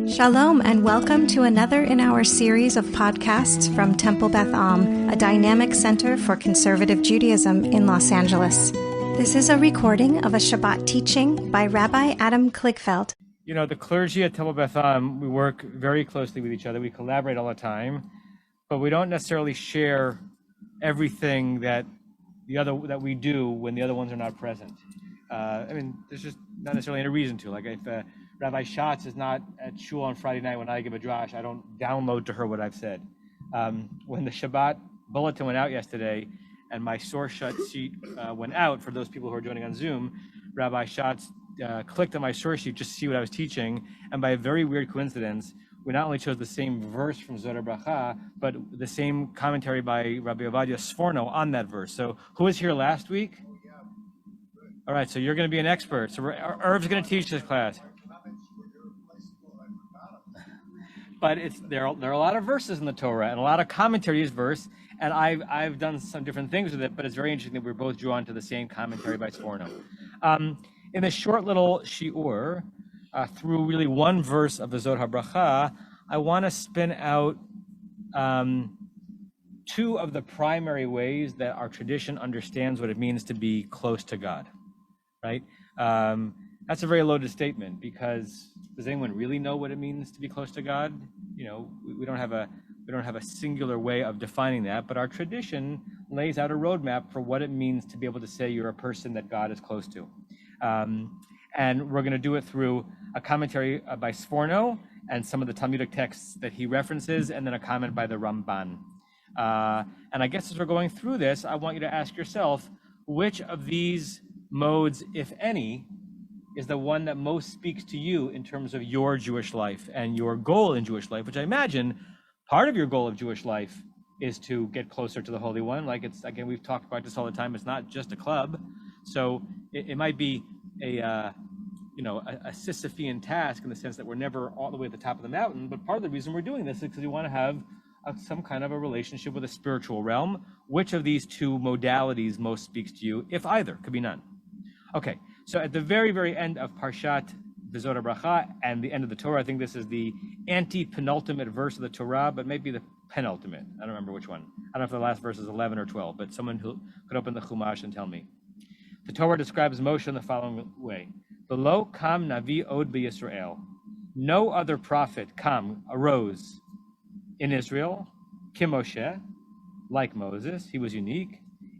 Shalom and welcome to another in our series of podcasts from Temple Beth Am, a dynamic center for conservative Judaism in Los Angeles. This is a recording of a Shabbat teaching by Rabbi Adam Kligfeld. You know, the clergy at Temple Beth Am, we work very closely with each other. We collaborate all the time, but we don't necessarily share everything that we do when the other ones are not present. There's just not necessarily any reason to. Like if Rabbi Schatz is not at shul on Friday night when I give a drash, I don't download to her what I've said. When the Shabbat bulletin went out yesterday and my source sheet went out for those people who are joining on Zoom, Rabbi Schatz clicked on my source sheet just to see what I was teaching, and by a very weird coincidence, we not only chose the same verse from Zohar Bracha, but the same commentary by Rabbi Ovadia Sforno on that verse. So who was here last week? All right, so you're going to be an expert. So Irv's going to teach this class. But there are a lot of verses in the Torah and a lot of commentary is verse, and I've done some different things with it, but it's very interesting that we're both drawn to the same commentary by Sforno. In a short little shiur, through really one verse of the Zohar Bracha, I want to spin out two of the primary ways that our tradition understands what it means to be close to God, right? That's a very loaded statement, because does anyone really know what it means to be close to God? You know, we don't have a singular way of defining that, but our tradition lays out a roadmap for what it means to be able to say you're a person that God is close to. And we're going to do it through a commentary by Sforno and some of the Talmudic texts that he references, and then a comment by the Ramban. And I guess as we're going through this, I want you to ask yourself, which of these modes, if any, is the one that most speaks to you in terms of your Jewish life and your goal in Jewish life, which I imagine part of your goal of Jewish life is to get closer to the Holy One. Like it's, again, we've talked about this all the time. It's not just a club. So it might be a Sisyphean task in the sense that we're never all the way at the top of the mountain. But part of the reason we're doing this is because we want to have some kind of a relationship with a spiritual realm. Which of these two modalities most speaks to you, if either? Could be none. Okay, so at the very, very end of Parshat Zohar Bracha and the end of the Torah, I think this is the anti-penultimate verse of the Torah, but maybe the penultimate. I don't remember which one. I don't know if the last verse is 11 or 12, but someone who could open the Chumash and tell me. The Torah describes Moshe in the following way. V'lo kam navi od b'Yisrael. No other prophet arose in Israel, kim Moshe, like Moses. He was unique.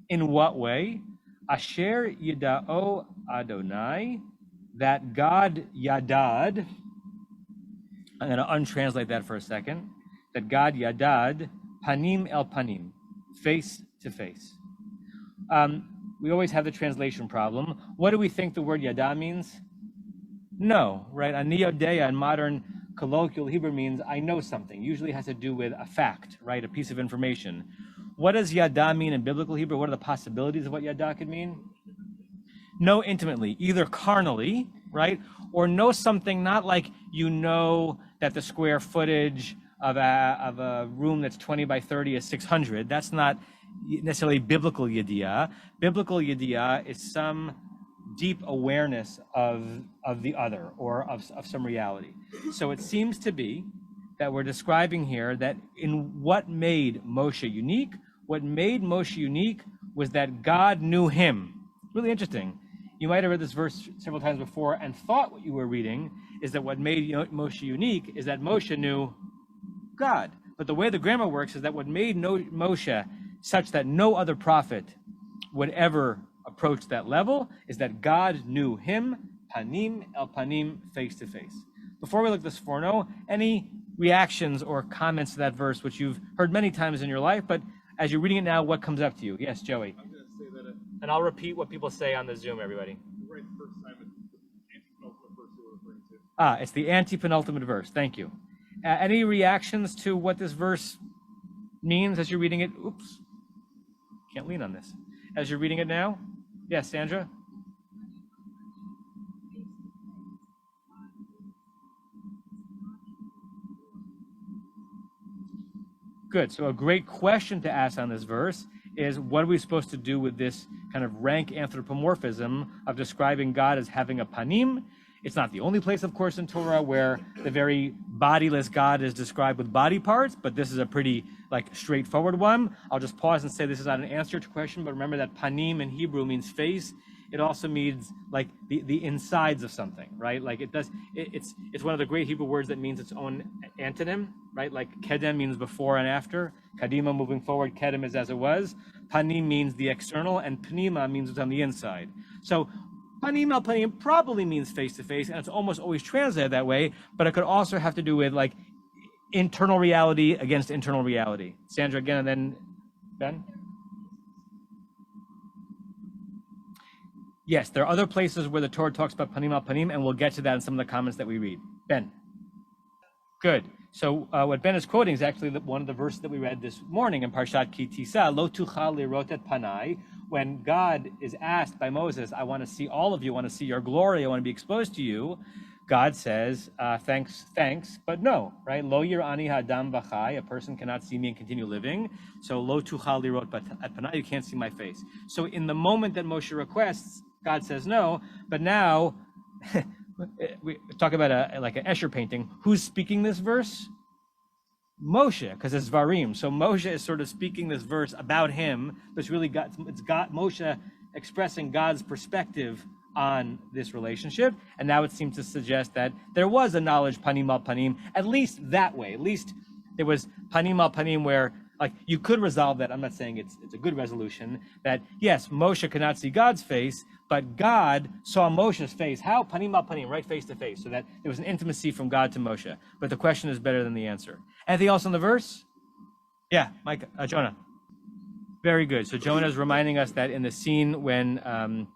In what way? Asher yida'o Adonai, that God yadad, I'm going to untranslate that for a second, that God yadad, panim el panim, face to face. We always have the translation problem. What do we think the word yada means? No, right? Ani yodea in modern colloquial Hebrew means I know something. Usually has to do with a fact, right? A piece of information. What does yada mean in biblical Hebrew? What are the possibilities of what yada could mean? Know intimately, either carnally, right? Or know something not like you know that the square footage of a room that's 20 by 30 is 600. That's not necessarily biblical yediah. Biblical yediah is some deep awareness of the other, or of some reality. So it seems to be that we're describing here that in what made Moshe unique, what made Moshe unique was that God knew him. Really interesting. You might have read this verse several times before and thought what you were reading is that what made Moshe unique is that Moshe knew God. But the way the grammar works is that what made Moshe such that no other prophet would ever approach that level is that God knew him, panim el panim, face to face. Before we look at this Sforno, any reactions or comments to that verse, which you've heard many times in your life, but as you're reading it now, what comes up to you? Yes, Joey. I'm going to say that and I'll repeat what people say on the Zoom, everybody. Right the first time, it's the anti-penultimate verse you were referring to. It's the anti-penultimate verse. Thank you. Any reactions to what this verse means as you're reading it? Oops. Can't lean on this. As you're reading it now? Yes, Sandra? Good. So a great question to ask on this verse is, what are we supposed to do with this kind of rank anthropomorphism of describing God as having a panim It's not the only place, of course, in Torah where the very bodiless God is described with body parts, but this is a pretty straightforward one. I'll just pause and say this is not an answer to your question, but remember that panim in Hebrew means face. It also means the insides of something, right? It's one of the great Hebrew words that means its own antonym, right? Like kedem means before and after. Kadima, moving forward, kedem is as it was. Panim means the external, and pnima means what's on the inside. So panim al panim probably means face to face, and it's almost always translated that way, but it could also have to do with internal reality against internal reality. Sandra again, and then Ben? Yes, there are other places where the Torah talks about panim al panim, and we'll get to that in some of the comments that we read. Ben? Good. So what Ben is quoting is actually one of the verses that we read this morning in Parshat Ki Tisa, Lo tuchal lirot et panai, when God is asked by Moses, I want to see all of you, I want to see your glory, I want to be exposed to you. God says, thanks, but no, right? Lo yirani hadam v'chai, a person cannot see me and continue living. So lo tuchal lirot et panai, you can't see my face. So in the moment that Moshe requests, God says no, but now we talk about an Escher painting. Who's speaking this verse? Moshe, because it's Varim. So Moshe is sort of speaking this verse about him. But it's got Moshe expressing God's perspective on this relationship. And now it seems to suggest that there was a knowledge panim al panim, at least that way. At least there was panim al panim where you could resolve that. I'm not saying it's a good resolution, that yes, Moshe could not see God's face, but God saw Moshe's face. How? Panim al panim, right face to face. So that there was an intimacy from God to Moshe. But the question is better than the answer. Anything else on the verse? Yeah, Mike, Jonah. Very good. So Jonah is reminding us that in the scene when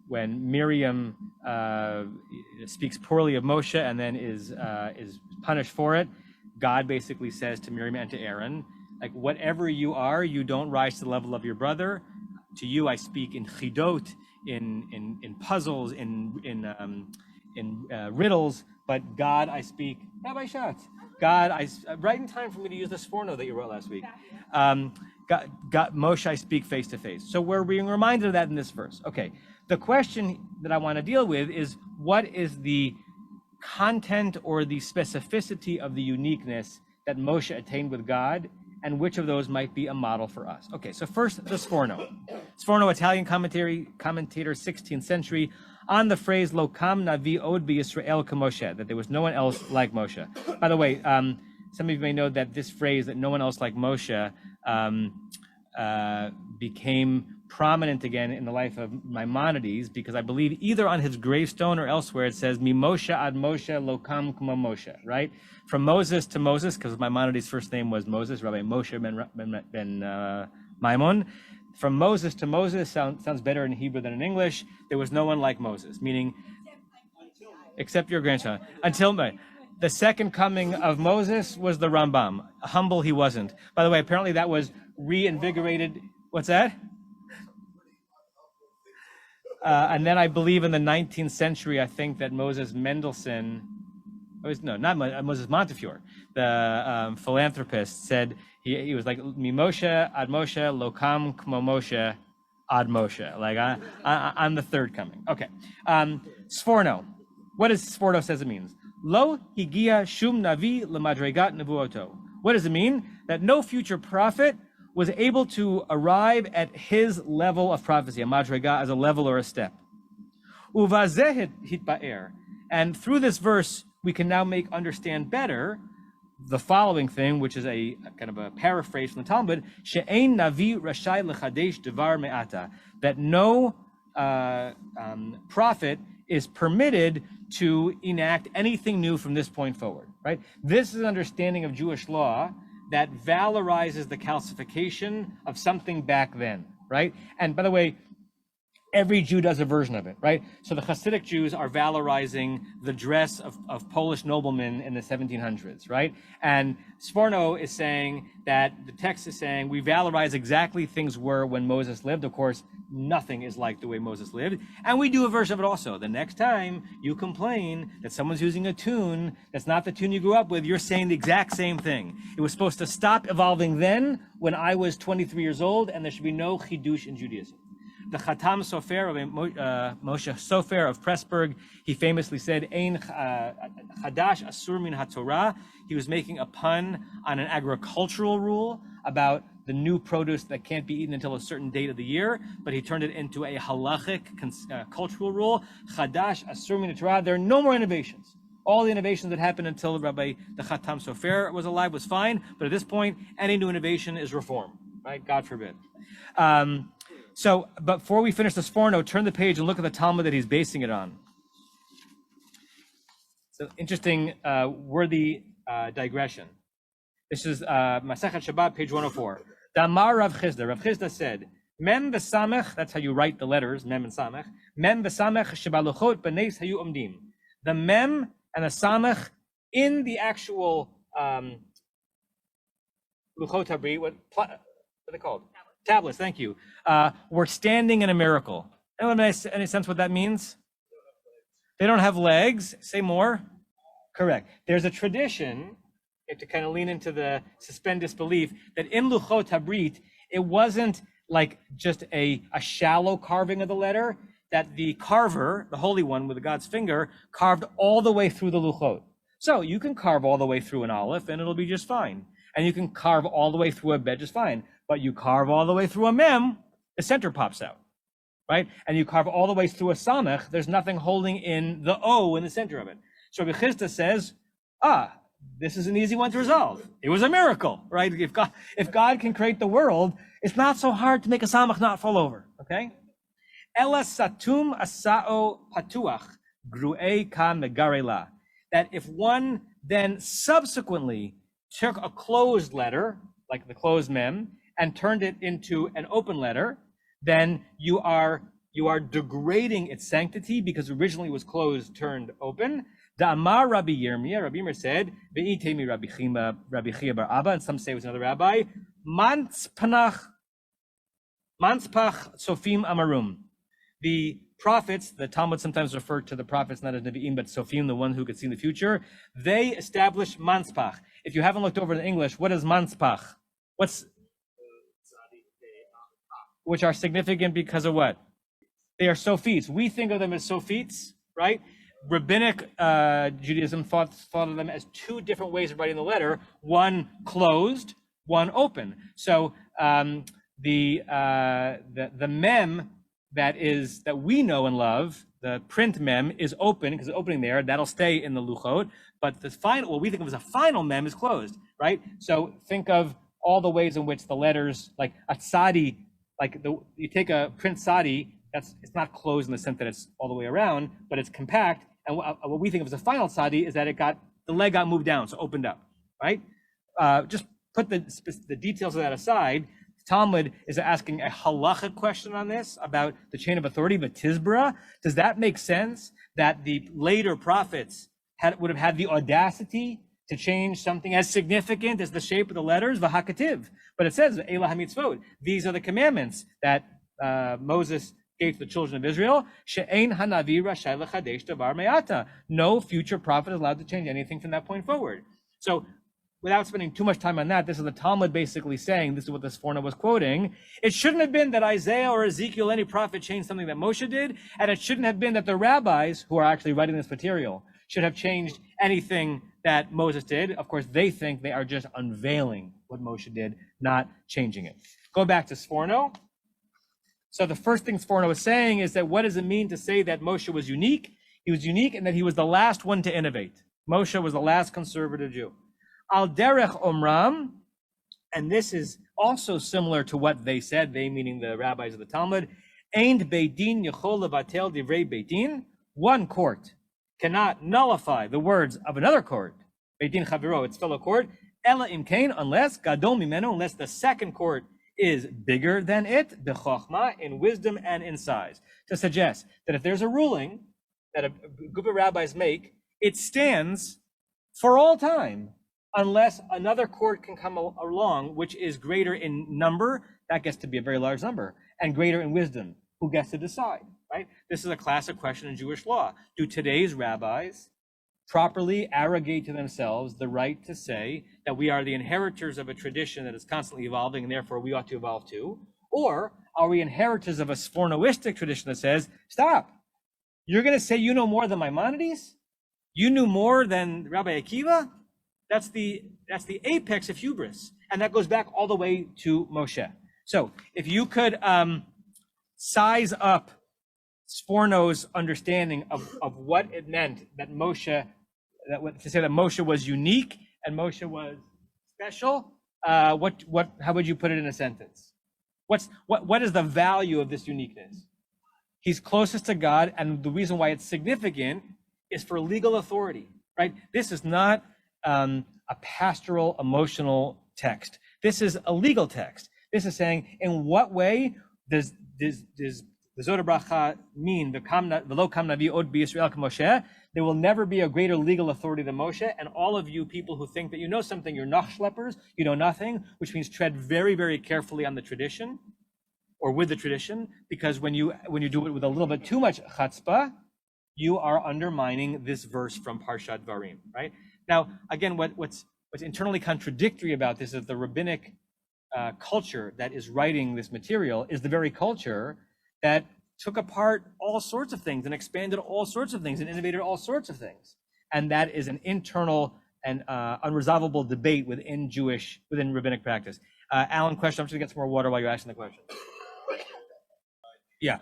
Miriam speaks poorly of Moshe and then is punished for it, God basically says to Miriam and to Aaron, whatever you are, you don't rise to the level of your brother. To you, I speak in chidot, in puzzles, in riddles. But God, I speak. Rabbi Schatz. God, right in time for me to use the sforno that you wrote last week. God, Moshe, I speak face to face. So we're being reminded of that in this verse. Okay. The question that I want to deal with is, what is the content or the specificity of the uniqueness that Moshe attained with God, and which of those might be a model for us? Okay, so first, the Sforno. Sforno, Italian commentator, 16th century, on the phrase "Lokam navi od b'Yisrael k'Moshe," that there was no one else like Moshe. By the way, some of you may know that this phrase, that no one else like Moshe, became prominent again in the life of Maimonides, because I believe either on his gravestone or elsewhere it says "Mi Moshe ad Moshe lokam k'mo Moshe," right? From Moses to Moses, because Maimonides' first name was Moses, Rabbi Moshe ben Maimon. From Moses to Moses sounds better in Hebrew than in English. There was no one like Moses, meaning except your grandson. Until the second coming of Moses was the Rambam. Humble he wasn't. By the way, apparently that was reinvigorated. What's that? And then I believe in the 19th century, I think that Moses Mendelssohn, not Moses Montefiore, the philanthropist, said he was like, "Mi Moshe ad Moshe, lokam k'mo Moshe ad Moshe." Like I'm the third coming. Okay. Sforno. What does Sforno says it means? Lo higia shum navi lemadregat nevuoto. What does it mean? That no future prophet was able to arrive at his level of prophecy, a madrega as a level or a step. Uvazeh hitba'er. And through this verse, we can now understand better the following thing, which is a kind of a paraphrase from the Talmud, she'ein navi rashai lechadesh devar me'ata, that no prophet is permitted to enact anything new from this point forward, right? This is an understanding of Jewish law that valorizes the calcification of something back then, right? And by the way, every Jew does a version of it, right? So the Hasidic Jews are valorizing the dress of Polish noblemen in the 1700s, right? And Sforno is saying that the text is saying we valorize exactly things were when Moses lived. Of course, nothing is like the way Moses lived. And we do a version of it also. The next time you complain that someone's using a tune that's not the tune you grew up with, you're saying the exact same thing. It was supposed to stop evolving then when I was 23 years old, and there should be no chidush in Judaism. The Khatam Sofer, Moshe Sofer of Pressburg, he famously said, Ein Chadash Asur Min HaTorah. He was making a pun on an agricultural rule about the new produce that can't be eaten until a certain date of the year, but he turned it into a halachic cultural rule. Chadash Asur Min HaTorah. There are no more innovations. All the innovations that happened until Rabbi the Khatam Sofer was alive was fine, but at this point, any new innovation is reform, right? God forbid. So, but before we finish this forno, turn the page and look at the Talmud that he's basing it on. So, interesting, worthy digression. This is Masechet Shabbat, page 104. Damar Rav Chisda. Rav Chisda said, Mem v'samech, that's how you write the letters, Mem and Samech. Mem v'samech shebaluchot b'neis hayu omdim. The Mem and the Samech in the actual Luchot Habri, what are they called? Tablets, thank you. Were standing in a miracle. Anyone have any sense what that means? They don't have legs. Say more. Correct. There's a tradition, you have to kind of lean into the suspend disbelief, that in Luchot Habrit, it wasn't like just a shallow carving of the letter, that the carver, the Holy One with God's finger, carved all the way through the Luchot. So you can carve all the way through an Aleph and it'll be just fine. And you can carve all the way through a Bet just fine. But you carve all the way through a Mem, the center pops out, right? And you carve all the way through a Samech, there's nothing holding in the O in the center of it. So Rabbi Chisda says, this is an easy one to resolve. It was a miracle, right? If God can create the world, it's not so hard to make a Samech not fall over, okay? Ela satum asao patuach gru'ei ka megarela. That if one then subsequently took a closed letter, like the closed Mem, and turned it into an open letter, then you are degrading its sanctity because originally it was closed, turned open. Da'amar Rabbi Yirmiyah, Rabbi Yirmiyah said, Ve'itemi Rabbi Chia bar Abba, and some say it was another rabbi, Manspach Sofim Amarum. The prophets, the Talmud sometimes refer to the prophets not as Nevi'im, but Sofim, the one who could see in the future, they established Manspach. If you haven't looked over in English, what is Manspach? Which are significant because of what? They are Sophites. We think of them as Sophites, right? Rabbinic Judaism thought of them as two different ways of writing the letter, one closed, one open. So the Mem that we know and love, the print Mem, is open because it's opening there. That'll stay in the Luchot. But the final, what we think of as a final Mem, is closed, right? So think of all the ways in which the letters, like a tzadi, you take a print tzadi, it's not closed in the sense that it's all the way around, but it's compact. And what we think of as a final tzadi is that the leg got moved down, so opened up, right? Just put the details of that aside. Talmud is asking a halachic question on this about the chain of authority, but Tizbra, does that make sense that the later prophets would have had the audacity to change something as significant as the shape of the letters, v'hakativ? But it says, Elah hamitzvot, these are the commandments that Moses gave to the children of Israel. She'ein hanavi rashai lechadesh davar me'ata. No future prophet is allowed to change anything from that point forward. So, without spending too much time on that, this is the Talmud basically saying, this is what this Forna was quoting, it shouldn't have been that Isaiah or Ezekiel, any prophet, changed something that Moshe did, and it shouldn't have been that the rabbis, who are actually writing this material, should have changed anything that Moses did. Of course, they think they are just unveiling what Moshe did, not changing it. Go back to Sforno. So the first thing Sforno was saying is that what does it mean to say that Moshe was unique? He was unique in that he was the last one to innovate. Moshe was the last conservative Jew. Al derech omram, and this is also similar to what they said, they meaning the rabbis of the Talmud, Ein Beit Din yachol levatel divrei Beit Din. One court cannot nullify the words of another court, Beit Din chaviro, its fellow court, ela imkain, unless gadol mimenu, unless the second court is bigger than it, b'chochma, in wisdom and in size. To suggest that if there's a ruling that a group of rabbis make, it stands for all time, unless another court can come along, which is greater in number, that gets to be a very large number, and greater in wisdom, who gets to decide, right? This is a classic question in Jewish law. Do today's rabbis properly arrogate to themselves the right to say that we are the inheritors of a tradition that is constantly evolving, and therefore we ought to evolve too? Or are we inheritors of a Sfornoistic tradition that says, stop, you're going to say you know more than Maimonides? You knew more than Rabbi Akiva? That's the apex of hubris. And that goes back all the way to Moshe. So if you could size up Sforno's understanding of what it meant that to say that Moshe was unique and Moshe was special, how would you put it in a sentence? What is the value of this uniqueness? He's closest to God, and the reason why it's significant is for legal authority, right? This is not a pastoral, emotional text. This is a legal text. This is saying, in what way does the Zohar Bracha mean, "V'lo kam navi od b'Yisrael k'Moshe"? There will never be a greater legal authority than Moshe. And all of you people who think that you know something, you're nachschleppers, you know nothing, which means tread very, very carefully on the tradition, or with the tradition, because when you do it with a little bit too much chutzpah, you are undermining this verse from Parshat Dvarim, right? Now, again, what's internally contradictory about this is the rabbinic culture that is writing this material is the very culture that took apart all sorts of things and expanded all sorts of things and innovated all sorts of things. And that is an internal and unresolvable debate within rabbinic practice. Alan, question, I'm just gonna get some more water while you're asking the question. Yeah.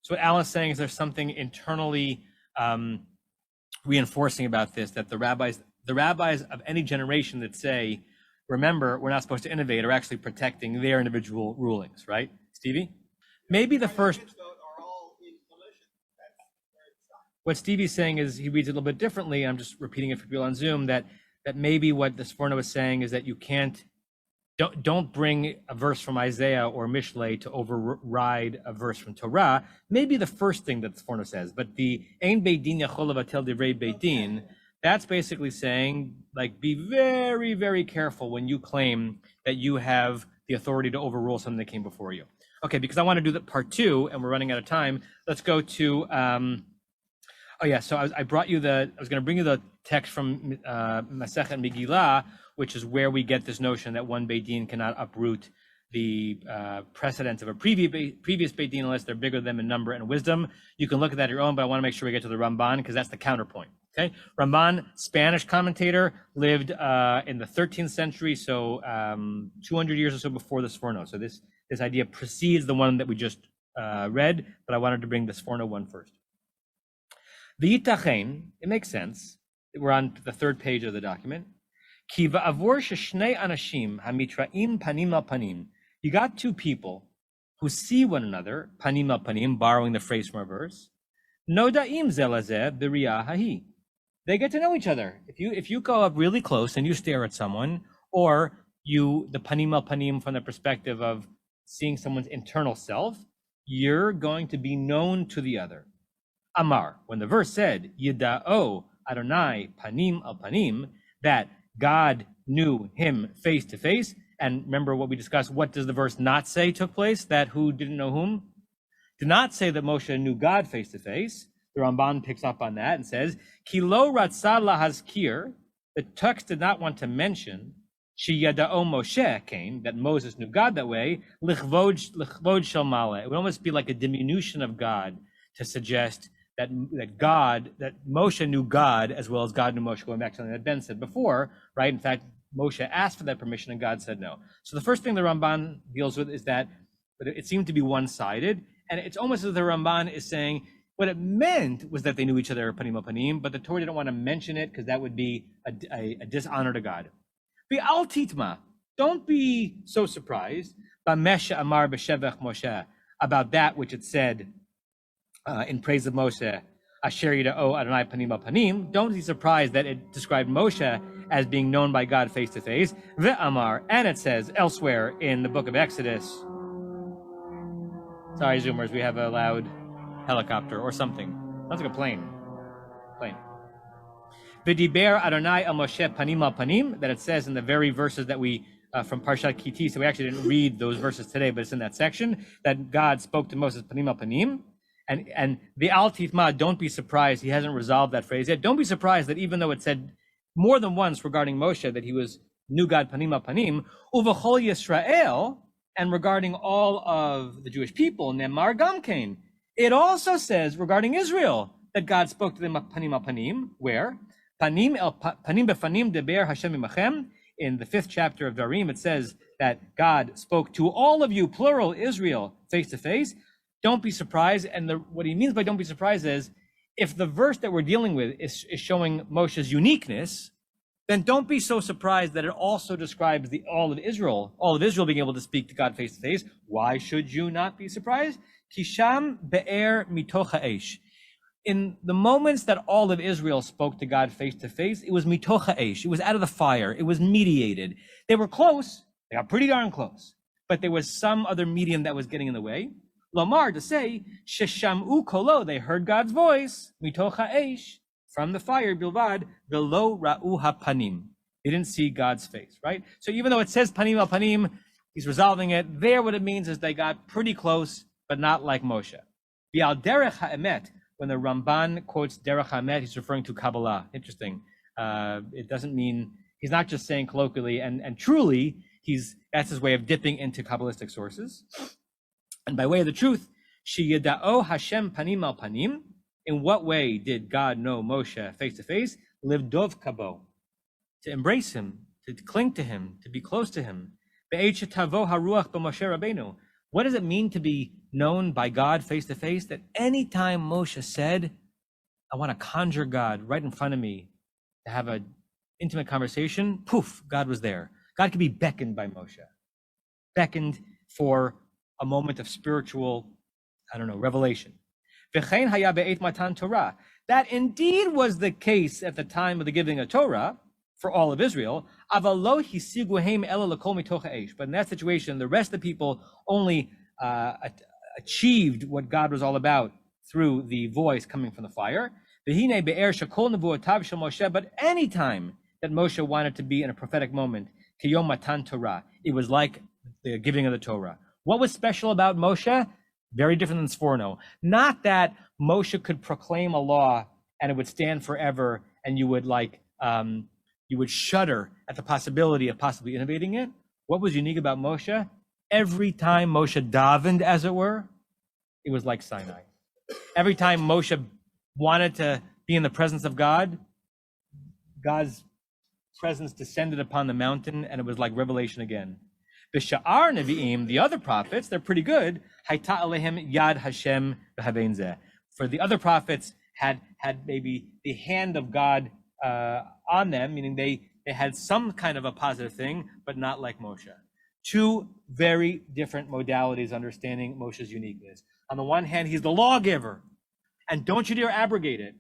So what Alan's saying is there's something internally reinforcing about this, that the rabbis of any generation that say, remember, we're not supposed to innovate, are actually protecting their individual rulings, right? Stevie? Maybe the first, what Stevie's saying is he reads it a little bit differently. I'm just repeating it for people on Zoom, that maybe what the Sforno is saying is that you don't bring a verse from Isaiah or Mishlei to override a verse from Torah. Maybe the first thing that the Sforno says, but the Ein Beit Din Yachol Levatel Divrei Beit Din, that's basically saying, like, be very, very careful when you claim that you have the authority to overrule something that came before you. Okay, because I want to do that part 2, and we're running out of time. Let's go to, so I was going to bring you the text from Masechet Megillah, which is where we get this notion that one Beit Din cannot uproot the precedents of a previous Beit Din unless they're bigger than them in number and wisdom. You can look at that on your own, but I want to make sure we get to the Ramban because that's the counterpoint. Okay, Ramban, Spanish commentator, lived in the 13th century, so 200 years or so before the Sforno. So this idea precedes the one that we just read, but I wanted to bring the Sforno one first. The Yitachen, it makes sense. We're on the 3rd page of the document. Ki va'avor sheshnei anashim hamitraim panim al panim. You got two people who see one another, panim al panim, borrowing the phrase from a verse. Nodaim zelazeh b'riyah hahi. They get to know each other. If you go up really close and you stare at someone, or the panim al panim from the perspective of seeing someone's internal self, you're going to be known to the other. Amar, when the verse said, Yida'o Adonai panim al panim, that God knew him face to face, and remember what we discussed, what does the verse not say took place? That who didn't know whom? Did not say that Moshe knew God face to face. The Ramban picks up on that and says, Ki lo ratzah lahazkir, the text did not want to mention, Shi yada'o Moshe came, that Moses knew God that way, lichvod shel maleh. It would almost be like a diminution of God to suggest that Moshe knew God as well as God knew Moshe, going back to something that Ben said before, right? In fact, Moshe asked for that permission and God said no. So the first thing the Ramban deals with is that it seemed to be one-sided, and it's almost as if the Ramban is saying what it meant was that they knew each other panim al panim, but the Torah didn't want to mention it because that would be a dishonor to God. Al titma, don't be so surprised b'mesha amar b'shevach Moshe, about that which it said in praise of Moshe, Asher yida'o Adonai panim al panim. Don't be surprised that it described Moshe as being known by God face to face. Ve'amar, and it says elsewhere in the book of Exodus. Sorry, Zoomers, we have a loud helicopter or something. Sounds like a plane. V'diber Adonai el Moshe panim al panim, that it says in the very verses that we from Parshat Kiti, so we actually didn't read those verses today, but it's in that section that God spoke to Moses panim al panim. And the Al Tithma, don't be surprised, he hasn't resolved that phrase yet. Don't be surprised that even though it said more than once regarding Moshe that he knew God panim al panim, uvachol Yisrael, And regarding all of the Jewish people, Nemar Gamkein, it also says regarding Israel that God spoke to them panim al panim, where? Panim befanim deber Hashem imachem. In the 5th chapter of Darim, it says that God spoke to all of you, plural, Israel, face to face. Don't be surprised. And what he means by don't be surprised is, if the verse that we're dealing with is showing Moshe's uniqueness, then don't be so surprised that it also describes all of Israel being able to speak to God face to face. Why should you not be surprised? Kisham be'er mitoch ha'esh. In the moments that all of Israel spoke to God face to face, it was mitoch ha'esh. It was out of the fire. It was mediated. They were close. They got pretty darn close. But there was some other medium that was getting in the way. Lomar, to say, shesham'u kolo, they heard God's voice, mitoch ha'esh, from the fire, bilvad, below ra'u ha'panim. They didn't see God's face, right? So even though it says panim al panim, he's resolving it. There, what it means is they got pretty close, but not like Moshe. Bi'al derech ha'emet, when the Ramban quotes derech ha'emet, he's referring to Kabbalah. Interesting. It doesn't mean, he's not just saying colloquially, and truly, that's his way of dipping into Kabbalistic sources. And by way of the truth, sheyida'o Hashem panim al panim, in what way did God know Moshe face to face? Live dov kabo, to embrace him, to cling to him, to be close to him. Be'et shetavo haruach b'Moshe Rabbeinu. What does it mean to be known by God face to face? That anytime Moshe said, I want to conjure God right in front of me to have an intimate conversation, poof, God was there. God could be beckoned by Moshe, beckoned for a moment of spiritual, revelation. V'chein haya be'et matan Torah. That indeed was the case at the time of the giving of Torah for all of Israel. Aval lo hisigu heim ela l'kol mitoch ha'esh. But in that situation, the rest of the people only achieved what God was all about through the voice coming from the fire. V'hine be'er shekol nevuotav shel Moshe. But any time that Moshe wanted to be in a prophetic moment, kiyom matan Torah, it was like the giving of the Torah. What was special about Moshe? Very different than Sforno. Not that Moshe could proclaim a law and it would stand forever, and you would shudder at the possibility of possibly innovating it. What was unique about Moshe? Every time Moshe davened, as it were, it was like Sinai. Every time Moshe wanted to be in the presence of God, God's presence descended upon the mountain, and it was like revelation again. B'sha'ar Nevi'im, the other prophets, they're pretty good. Hayta alehem yad Hashem b'havein zeh. For the other prophets had maybe the hand of God on them, meaning they had some kind of a positive thing, but not like Moshe. Two very different modalities understanding Moshe's uniqueness. On the one hand, he's the lawgiver, and don't you dare abrogate it.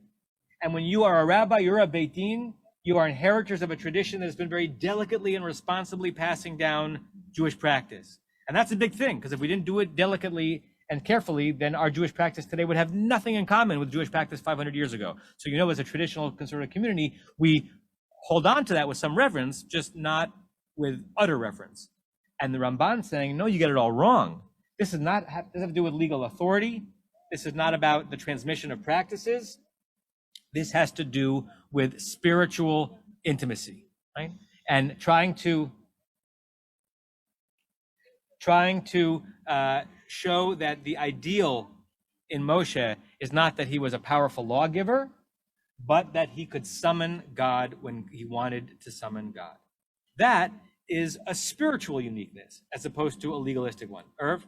And when you are a rabbi, you're a Beit Din, you are inheritors of a tradition that has been very delicately and responsibly passing down Jewish practice. And that's a big thing, because if we didn't do it delicately and carefully, then our Jewish practice today would have nothing in common with Jewish practice 500 years ago. So, as a traditional conservative community, we hold on to that with some reverence, just not with utter reverence. And the Ramban saying, no, you get it all wrong. This doesn't have to do with legal authority. This is not about the transmission of practices. This has to do with spiritual intimacy, right? And trying to show that the ideal in Moshe is not that he was a powerful lawgiver, but that he could summon God when he wanted to summon God. That is a spiritual uniqueness as opposed to a legalistic one. Irv?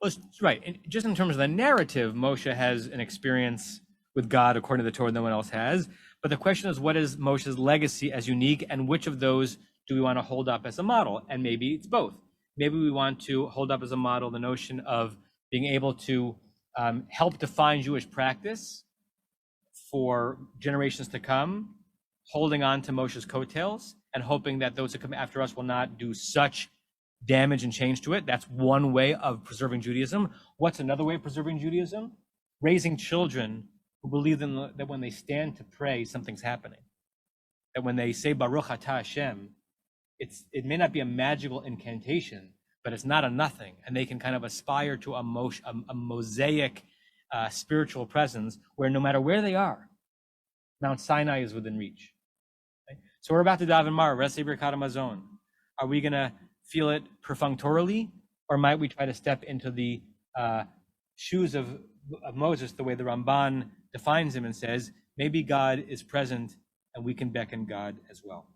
Well, right. And just in terms of the narrative, Moshe has an experience with God according to the Torah no one else has. But the question is, what is Moshe's legacy as unique, and which of those do we want to hold up as a model? And maybe it's both. Maybe we want to hold up as a model the notion of being able to help define Jewish practice for generations to come, holding on to Moshe's coattails and hoping that those who come after us will not do such damage and change to it. That's one way of preserving Judaism. What's another way of preserving Judaism? Raising children who believe that when they stand to pray, something's happening. That when they say Baruch Atah Hashem, it may not be a magical incantation, but it's not a nothing, and they can kind of aspire to a mosaic spiritual presence where no matter where they are, Mount Sinai is within reach. Okay? So we're about to daven Mar, Resei Birkat Hamazon. Are we going to feel it perfunctorily, Or might we try to step into the shoes of Moses, the way the Ramban defines him and says, maybe God is present and we can beckon God as well.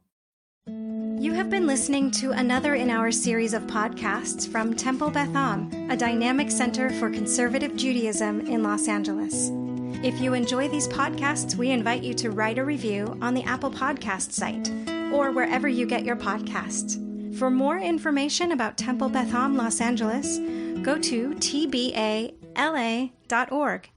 You have been listening to another in our series of podcasts from Temple Beth Am, a dynamic center for conservative Judaism in Los Angeles. If you enjoy these podcasts, we invite you to write a review on the Apple Podcast site or wherever you get your podcasts. For more information about Temple Beth Am Los Angeles, go to tbala.org.